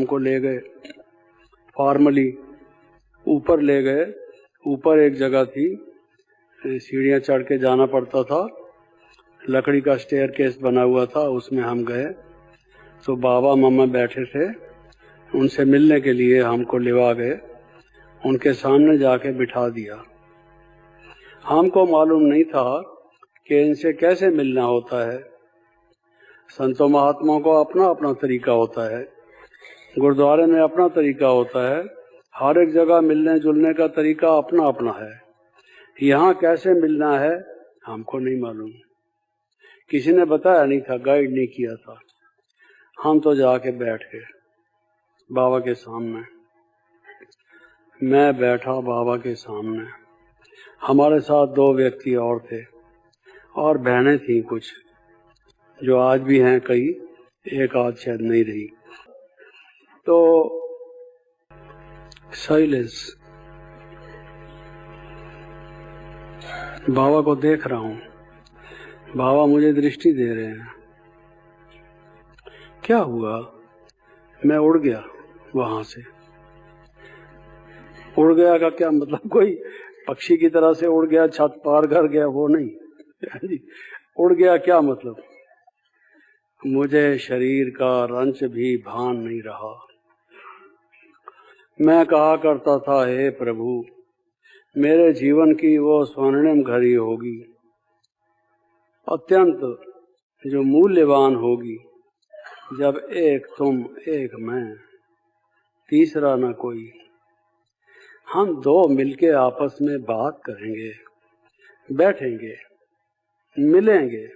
हमको ले गए फॉर्मली, ऊपर ले गए। ऊपर एक जगह थी, सीढ़ियाँ चढ़ के जाना पड़ता था, लकड़ी का स्टेयर केस बना हुआ था, उसमें हम गए। तो बाबा मम्मा बैठे थे, उनसे मिलने के लिए हमको लेवा गए, उनके सामने जाके बिठा दिया। हमको मालूम नहीं था कि इनसे कैसे मिलना होता है। संतों महात्माओं को अपना अपना तरीका होता है, गुरुद्वारे में अपना तरीका होता है, हर एक जगह मिलने जुलने का तरीका अपना अपना है। यहाँ कैसे मिलना है हमको नहीं मालूम, किसी ने बताया नहीं था, गाइड नहीं किया था। हम तो जाके बैठ गए बाबा के सामने। मैं बैठा बाबा के सामने, हमारे साथ 2 व्यक्ति और थे और बहनें थीं कुछ, जो आज भी हैं कई, एक आध शायद नहीं रही। तो साइलेंस, बाबा को देख रहा हूँ, बाबा मुझे दृष्टि दे रहे हैं। क्या हुआ? मैं उड़ गया वहां से। उड़ गया का क्या मतलब? कोई पक्षी की तरह से उड़ गया, छत पार कर गया, वो नहीं। उड़ गया क्या मतलब? मुझे शरीर का रंच भी भान नहीं रहा। मैं कहा करता था, हे प्रभु, मेरे जीवन की वो स्वर्णिम घड़ी होगी, अत्यंत जो मूल्यवान होगी, जब एक तुम एक मैं, तीसरा न कोई। हम 2 मिलके आपस में बात करेंगे, बैठेंगे, मिलेंगे।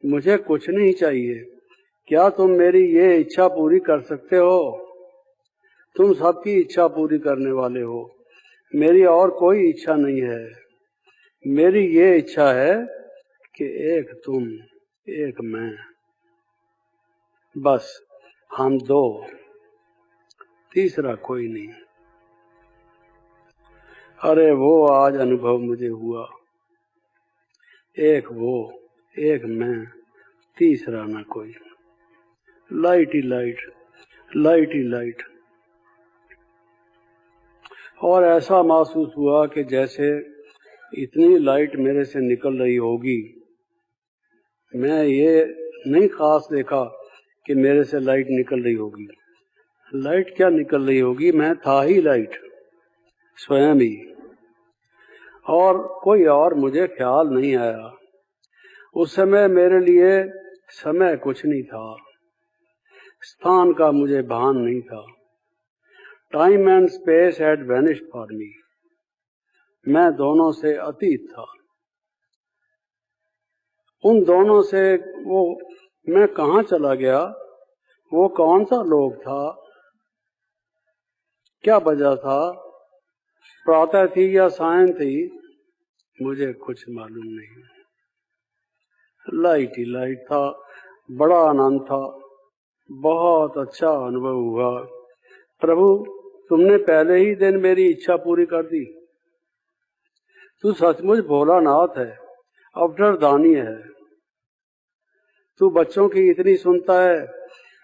मुझे कुछ नहीं चाहिए। क्या तुम मेरी ये इच्छा पूरी कर सकते हो? तुम सबकी इच्छा पूरी करने वाले हो। मेरी और कोई इच्छा नहीं है। मेरी ये इच्छा है कि एक तुम एक मैं, बस हम 2, तीसरा कोई नहीं। अरे वो आज अनुभव मुझे हुआ, एक वो एक मैं, तीसरा ना कोई। लाइट ही लाइट, लाइट ही लाइट। और ऐसा महसूस हुआ कि जैसे इतनी लाइट मेरे से निकल रही होगी। मैं ये नहीं खास देखा कि मेरे से लाइट निकल रही होगी। लाइट क्या निकल रही होगी, मैं था ही लाइट, स्वयं ही, और कोई और मुझे ख्याल नहीं आया। उस समय मेरे लिए समय कुछ नहीं था, स्थान का मुझे भान नहीं था। Time and space had vanished for me. मैं दोनों से अतीत था। उन दोनों से वो मैं कहाँ चला गया? वो कौन सा लोग था? क्या वजह था? प्रातः थी या सायं थी? मुझे कुछ मालूम नहीं। लाइट ही लाइट था, बड़ा आनंद था, बहुत अच्छा अनुभव हुआ। प्रभु, तुमने पहले ही दिन मेरी इच्छा पूरी कर दी। तू सचमुच भोलानाथ है, अवतारदानी है। तू बच्चों की इतनी सुनता है,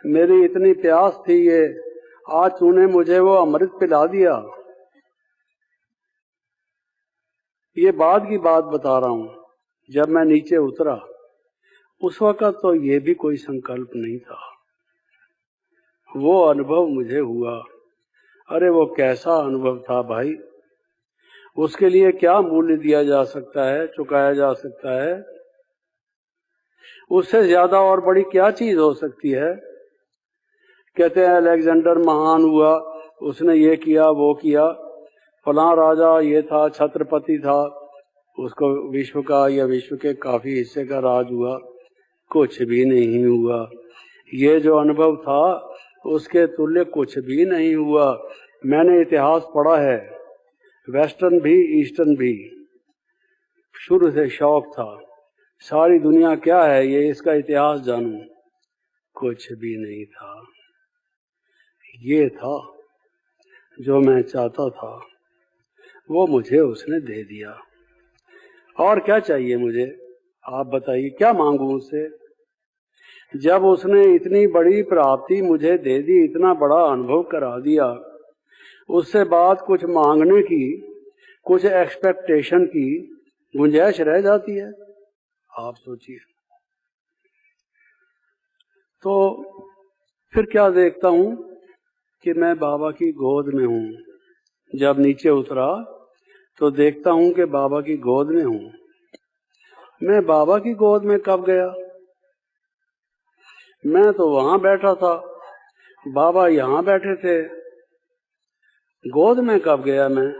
मेरी इतनी प्यास थी ये, आज तूने मुझे वो अमृत पिला दिया। ये बाद की बात बता रहा हूँ। जब मैं नीचे उतरा उस वक्त तो ये भी कोई संकल्प नहीं था, वो अनुभव मुझे हुआ। अरे वो कैसा अनुभव था भाई, उसके लिए क्या मूल्य दिया जा सकता है, चुकाया जा सकता है? उससे ज्यादा और बड़ी क्या चीज हो सकती है? कहते हैं अलेक्जेंडर महान हुआ, उसने ये किया वो किया, फलां राजा ये था, छत्रपति था, उसको विश्व का या विश्व के काफी हिस्से का राज हुआ। कुछ भी नहीं हुआ। ये जो अनुभव था उसके तुल्य कुछ भी नहीं हुआ। मैंने इतिहास पढ़ा है, वेस्टर्न भी ईस्टर्न भी, शुरू से शौक था, सारी दुनिया क्या है ये इसका इतिहास जानूं। कुछ भी नहीं था। ये था जो मैं चाहता था, वो मुझे उसने दे दिया। और क्या चाहिए मुझे? आप बताइए, क्या मांगू उससे? जब उसने इतनी बड़ी प्राप्ति मुझे दे दी, इतना बड़ा अनुभव करा दिया, उससे बाद कुछ मांगने की, कुछ एक्सपेक्टेशन की गुंजाइश रह जाती है? आप सोचिए। तो फिर क्या देखता हूं कि मैं बाबा की गोद में हूं। जब नीचे उतरा तो देखता हूं कि बाबा की गोद में हूं। मैं बाबा की गोद में कब गया? मैं तो वहां बैठा था, बाबा यहां बैठे थे। गोद में कब गया मैं?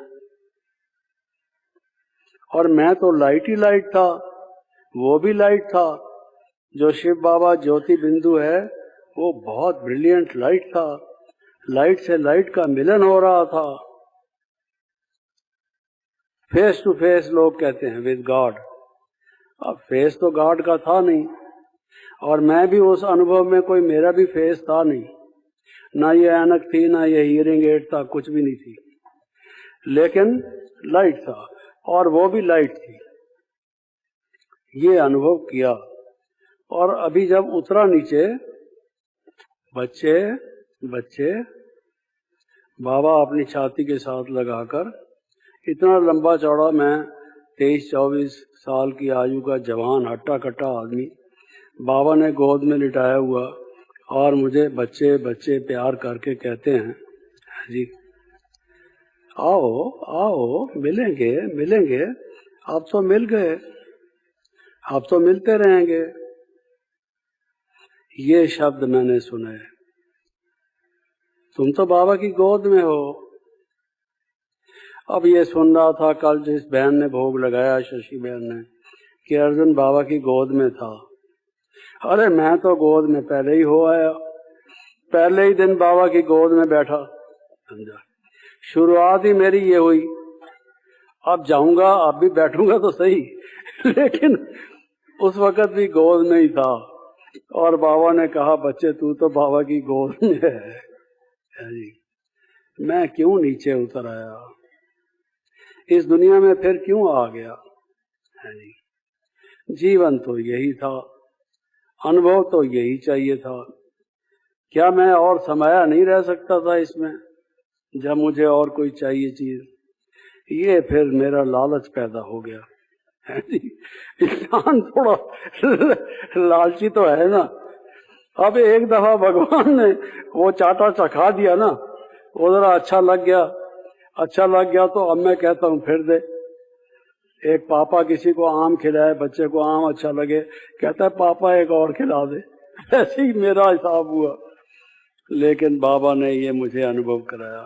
और मैं तो लाइट ही लाइट था, वो भी लाइट था। जो शिव बाबा ज्योति बिंदु है वो बहुत ब्रिलियंट लाइट था। लाइट से लाइट का मिलन हो रहा था। फेस टू फेस लोग कहते हैं विद गॉड। अब फेस तो गॉड का था नहीं, और मैं भी उस अनुभव में कोई मेरा भी फेस था नहीं। ना ये ऐनक थी, ना ये हियरिंग एड था, कुछ भी नहीं थी, लेकिन लाइट था और वो भी लाइट थी। ये अनुभव किया। और अभी जब उतरा नीचे, बच्चे बच्चे बाबा अपनी छाती के साथ लगाकर, इतना लंबा चौड़ा मैं 23-24 साल की आयु का जवान हट्टा कट्टा आदमी, बाबा ने गोद में लिटाया हुआ और मुझे बच्चे बच्चे प्यार करके कहते हैं, जी आओ आओ, मिलेंगे मिलेंगे, आप तो मिल गए, आप तो मिलते रहेंगे। ये शब्द मैंने सुने। तुम तो बाबा की गोद में हो। अब ये सुन रहा था कल जिस बहन ने भोग लगाया, शशि बहन ने, कि अर्जुन बाबा की गोद में था। अरे मैं तो गोद में पहले ही हो आया, पहले ही दिन बाबा की गोद में बैठा। समझा? शुरुआत ही मेरी ये हुई। अब जाऊंगा, अब भी बैठूंगा तो सही, लेकिन उस वक्त भी गोद में ही था। और बाबा ने कहा, बच्चे तू तो बाबा की गोद में है। मैं क्यों नीचे उतर आया? इस दुनिया में फिर क्यों आ गया? है जी। जीवन तो यही था, अनुभव तो यही चाहिए था। क्या मैं और समाया नहीं रह सकता था इसमें, जब मुझे और कोई चाहिए चीज? ये फिर मेरा लालच पैदा हो गया। है जी। इंसान थोड़ा लालची तो है ना। अब एक दफा भगवान ने वो चाटा चखा दिया ना, वो जरा अच्छा लग गया तो अब मैं कहता हूँ फिर दे। एक पापा किसी को आम खिलाए, बच्चे को आम अच्छा लगे, कहता है पापा एक और खिला दे। ऐसे ही मेरा हिसाब हुआ। लेकिन बाबा ने ये मुझे अनुभव कराया।